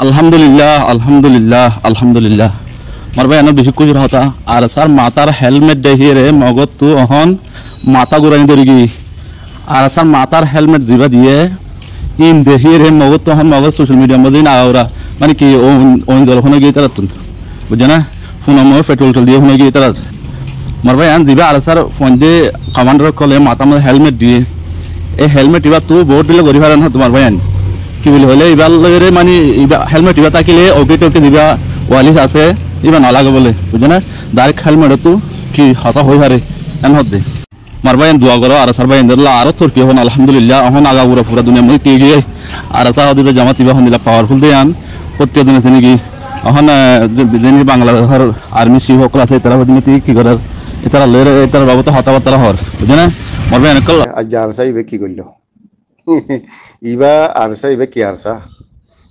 আলহামদুলিল্লাহ আলহামদুলিল্লাহ আলহামদুলিল্লাহ মোর ভাই এনে বেশি খুশির হতা আর স্যার মাতার হেলমেট দেখিয়ে রে মগত তো অহন মাথা ঘুরাই ধরি গি আর স্যার মাতার হেলমেট জিবা দিয়ে ইন দেখিয়ে রে মগত তো অহন মগত সোশ্যাল মিডিয়া মধ্যে না ওরা মানে কি ওই জলখনে গিয়ে তারা তুন বুঝছে না ফোন আমার পেট্রোল টেল দিয়ে ফোনে গিয়ে তারা মোর ভাই আন জিবা আর স্যার ফোন দিয়ে কমান্ডার কলে মাথা মধ্যে হেলমেট দিয়ে এই হেলমেট এবার তো বহুত দিলে গড়ি ফেলেন তোমার ভাই আন কি বলি হলে এবার লগে মানে হেলমেট এবার থাকিলে অগে টকে দিবা ওয়ালিস আছে এবার নালাগে বলে বুঝে না ডাইরেক্ট হেলমেট তো কি হতা হয়ে পারে এন হতে মারবাই দোয়া করো আর সারবাই ইন্দুল্লাহ আরো তোর কি হন আলহামদুলিল্লাহ এখন আগা পুরা দুনিয়া মই টি গিয়ে আর সারা দুটো জামাত ইবা হন দিলা পাওয়ারফুল দেয়ান প্রত্যেক দিন আছে নাকি এখন যিনি বাংলাদেশের আর্মি চিফ সকল আছে তারা হদিনীতি কি করার এতারা লয়ে এতার বাবদ হতাবার্তা হর বুঝে না মারবাই এনেকল আজ আরসা ইবে কি করলো ইবা আরসা ইবে কি আরসা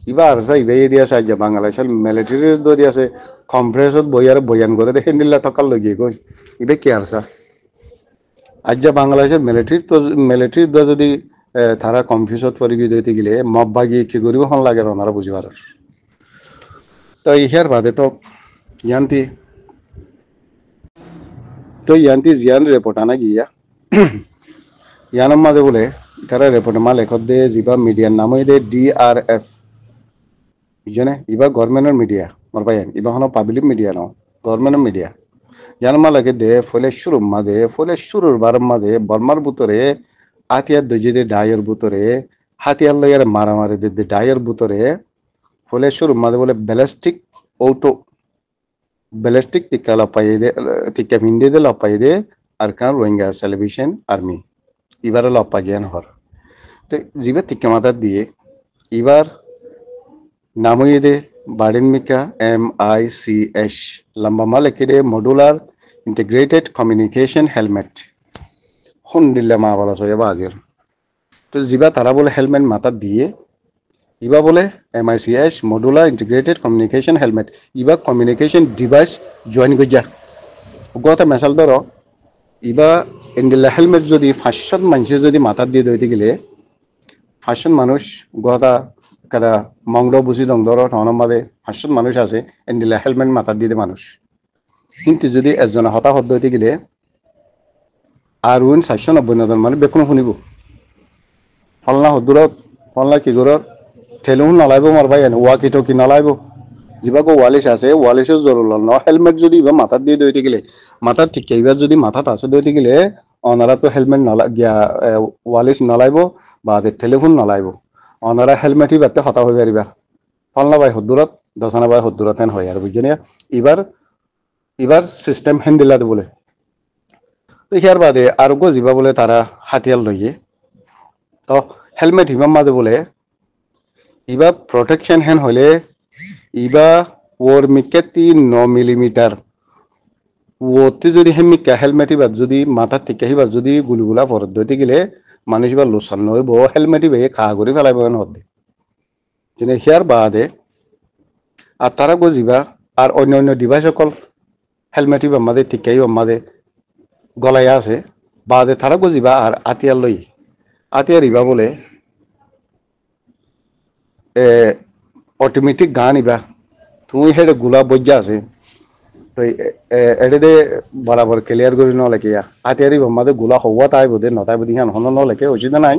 ইবা আরসা ইবে দিয়ে আছে আজ বাংলাদেশের মিলিটারির দরি আছে কনফারেন্সত বইয়ার বয়ান করে দেখেন দিল্লা তকাল লগিয়ে কই ইবে কি আরসা আজ বাংলাদেশের মিলিটারির যদি তারা কনফিউজত পরি দিতে গেলে মব বাগি কি করিব হন লাগে ওনারা বুঝিবার তো ইহার বাদে তো ইয়ান্তি জিয়ান রিপোর্ট আনা গিয়া ইয়ানোর মাঝে বলে তারা রিপোর্ট মা লেখত দে যা মিডিয়ার নাম দে DRF বুঝছেনে ইবা গভর্নমেন্টের মিডিয়া মোর ভাই ইবা হন পাবলিক মিডিয়া ন গভর্নমেন্টের মিডিয়া ইয়ানোর মা লেখে দে ফলে শুরুর বারম মাঝে বর্মার বুতরে হাতিয়ার দজি দে ডায়ের বুতরে হাতিয়ার লইয়ার মারামারি দে ডায়ের বুতরে ফলে শুরুর মাঝে বলে ব্যালিস্টিক টিকা লপাই দে টিকা ভিন্ডি দে লপাই দে আর কান রোহিঙ্গা সেলিব্রেশন আর্মি এবারে লপা জ্ঞান হর তো জিবে টিকা মাথার দিয়ে এবার নামই দে বাড়িন মিকা MICH লম্বা মা লেখে দে মডুলার ইন্টিগ্রেটেড কমিউনিকেশন হেলমেট শুন দিলে মা বলা সবাই আগের তো জিবা তারা বলে হেলমেট মাথার দিয়ে ইবা বলে MICH modular integrated communication helmet ইবা কমিউনিকেশন ডিভাইস জয়েন গজ্জা গত মেসাল ধর ইবা ইন্ডিলা হেলমেট যদি 500 মানুষ যদি মাথার দিয়ে দইতে গেলে 500 মানুষ গতা কাদা মংড বুঝি দং ধর মাঝে 500 মানুষ আছে ইন্ডিলা হেলমেট মাথার দিয়ে মানুষ কিন্তু যদি একজন হতাহত দইতে গেলে আর 790 মানে বেকুন শুনিব ফলনা হদুরত ফলনা কি গরর ঠেলুন নলাইব মার ভাই ওয়াকি টকি নলাইব যিবাকো ওয়ালিশ আছে ওয়ালিশের জরুর ন হেলমেট যদি ইবা মাথার দিয়ে দইতে গেলে মাথার ঠিক এবার যদি মাথাত আছে দইতে গেলে অনারা তো হেলমেট গিয়া ওয়ালিশ নলাইব বা টেলিফোন নলাইব অনারা হেলমেটই বাতে হতা হয়ে পারিবা ফলনা বাই হদুরত দশনা বাই হদুরত হেন হয় আর বুঝছেন এবার সিস্টেম হ্যান্ডেলা বলে ইয়ার বাদে আর গো যিবা বলে তারা হাতিয়ার লইয়ে তো হেলমেট হিমাম মাঝে বলে ইবা প্রোটেকশন হ্যান হলে ইবা ওর মিকেতি 9 মিলিমিটার ওতে যদি হেমিকা হেলমেট ইবার যদি মাথার থেকে হিবার যদি গুলিগুলা পরত দইতে গেলে মানুষ এবার লোসান নইব হেলমেট ইবে খা করে ফেলাইব হতে কিন্তু হিয়ার বাদে আর তারা গজিবা আর অন্য ডিভাইস সকল হেলমেট ইবার মাঝে থেকে ইবার মাঝে গলায় আছে বাদে তারা গজিবা আর আতিয়ার লই আতিয়ার ইবা বলে অটোমেটিক গান ইবা তুমি হেডে গুলা বজ্জা আছে তো এডে বরাবর ক্লিয়ার করে নলেকিয়া আতিয়ারি মাঝে গুলা হওয়া তাই বোধে নতাই বোধ হন নলেকে অসুবিধা নাই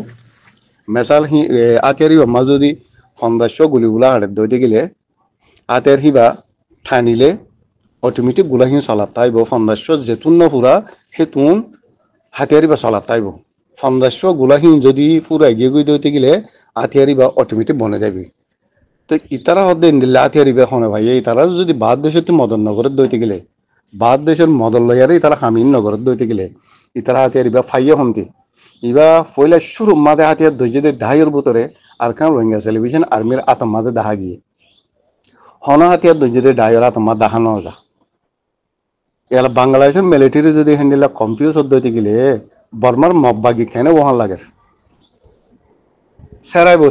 মেসাল আতিয়ারি মা যদি সন্দাস্য গুলিগুলা হাড়ে দইতে গেলে আতিয়ার হিবা ঠানিলে অটোমেটিক গুলাহি চলাত তাইব সন্দাস্য যেতুন নপুরা সেতুন হাতিয়ারি বা চলাত তাইব সন্দাস্য গুলাহি যদি পুরা এগিয়ে গিয়ে দইতে গেলে আতিয়ারি বা অটোমেটিক বনে যাবি তো ইতারা হদ্দে দিল্লা আতিয়ারি বা হনে ভাই তারা যদি বাদ দেশে মদন নগরের দইতে গেলে বাদ দেশের মদন লইয়ারে তারা হামিন নগরের দইতে গেলে ইতারা হাতিয়ারি বা ফাইয়া হন্তি ইবা পয়লা শুরু মাঝে হাতিয়ার দইজে ঢাইয়ের ভিতরে আর কান রোহিঙ্গা সেলিব্রেশন আর্মির আতম মাঝে দেখা গিয়ে হন হাতিয়ার দইজে ঢাইয়ের আতম মা দেখানো যা এলা বাংলাদেশের মিলিটারি যদি হ্যান্ডেলা কম্পিউস দইতে গেলে বর্মার মব্বাগি খেনে বহন লাগে সেরাইব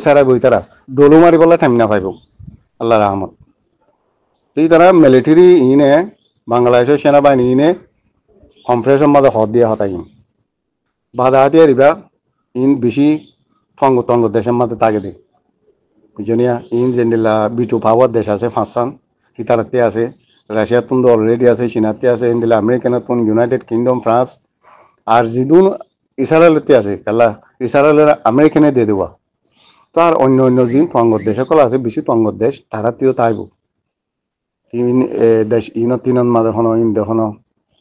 তারা ডোলো মারি বলা টাইম না পাইব আল্লাহ রহমত এই তারা মিলিটারি ইনে বাংলাদেশের সেনাবাহিনী ইনে কনফারেন্সের মাঝে হদ দিয়ে হতাই বাধা হাতিয়ার ইবা ইন বেশি টঙ্গ দেশের মাঝে তাকে দে বুঝনিয়া ইন জেন্ডিলা বিটু পাওয়ার দেশ আছে পাঁচসান ইতারাতে আছে রাশিয়া তুন অলরেডি আছে চীনাতে আছে ইন্ডিলা আমেরিকানত তুন ইউনাইটেড কিংডম ফ্রান্স আর জিদুন ইসরায়েলতে আছে কালা ইসরায়েলের আমেরিকানে দিয়ে দেওয়া তো আর অন্য অন্য জিন তঙ্গর দেশ সকল আছে বেশি তঙ্গর দেশ তারাতেও তাইব তিন দেশ তিনন মাঝে হন ইন দেখুন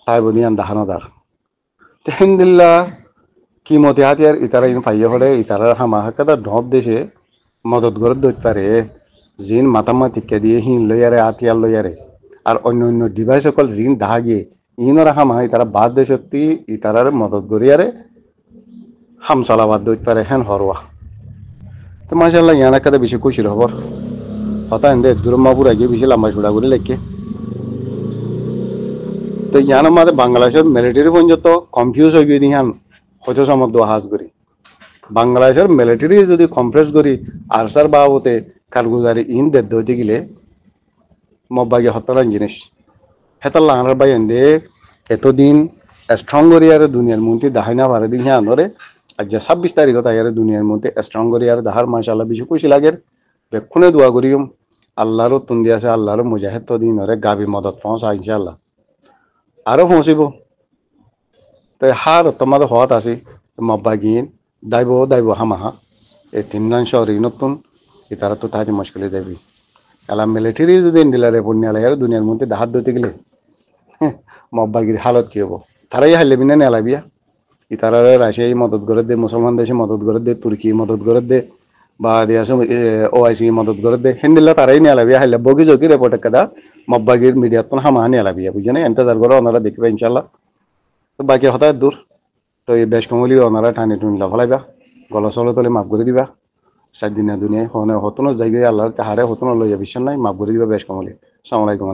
তাইব নিয়ান দাহানদার তেহেন্দিল্লা কিমতে হাতিয়ার ইতারা ইন পাইয়ে হলে ইতারার হামা হাকাদা ঢপ দেশে মদত করে দৈত পারে জিন মাতামা টিকা দিয়ে হিন লইয়ারে আতিয়ার লইয়ারে আর অন্য অন্য ডিভাইস সকল জিন দাহা গিয়ে ইনরা হামা ইতারা বাদ দেশত্তি ইতারার মদত করিয়ারে হাম চালাবাদ দৈত পারে হেন হরওয়া তো মাশাল্লাহ ইয়ান একটা বেশি খুশির খবর হতা এন্দে দুরমাপুর আগে বেশি লম্বা ছুড়া করে লেখকে তো ইয়ান আমাদের বাংলাদেশের মিলিটারি পর্যন্ত কনফিউজ হয়ে গিয়ে দিহান হয়তো সমর্থ হাজ করি বাংলাদেশের মিলিটারি যদি কমপ্রেস করি আরসার বাবতে কারগুজারি ইন দেদ হইতে গেলে মব্বাগে হতরান জিনিস হেতার লাহার বাই এন্দে এতদিন স্ট্রং করি আর দুনিয়ার মধ্যে দাহাই না পারে দিন হ্যাঁ ধরে আর যে 26 তারিখ তাই আর দুনিয়ার মধ্যে স্ট্রং করি আর দাহার মাশাআল্লাহ বেশি খুশি লাগের বেক্ষণে দোয়া করিম আল্লাহরও তুন্দি আছে আল্লাহরও মুজাহিদ তো দিন ধরে গাবি মদত পৌঁছা ইনশাআল্লাহ আরো পৌঁছিব তাই হার তোমাদের হওয়াত আছে মব্বাগিন দাইব হামাহা এই তিনজন শহরে নতুন তারা তো তাহাতে মুশকিলে যাবি এলা মিলিটারি যদি ইন্ডিলারে পুণ্যালয় আর দুনিয়ার মধ্যে দাহাত দিতে গেলে মব্বাগির হালত কি হবো তারাই হারলে বিনা নেলাবিয়া তারা রাশিয়াই মদত করে দে মুসলমান দেশে মদত করে দে তুর্কি মদত করে দে বা দেশ ওআইসি মদত করে দে হেন্ডিল্লা তারাই নেলাবিয়া হাইলে বগি যোগী রেপোর্ট কাদা মব্বাগির মিডিয়াত হামাহা নেলাবিয়া বুঝে এন্তেজার করে ওনারা দেখবে ইনশাল্লাহ তো বাকি হঠাৎ দূর তো এই বেশ কমলি ওনারা টানি টুনি লাফালাইবা গলা চলে তলে মাফ করে দিবা 7 দিনা দুনিয়ায় হতনো জায়গায় আল্লাহর তাহারে হতনো লইয়া বিশ্বাস নাই মাফ করে দিবা বেশ কমলি আসসালামু আলাইকুম।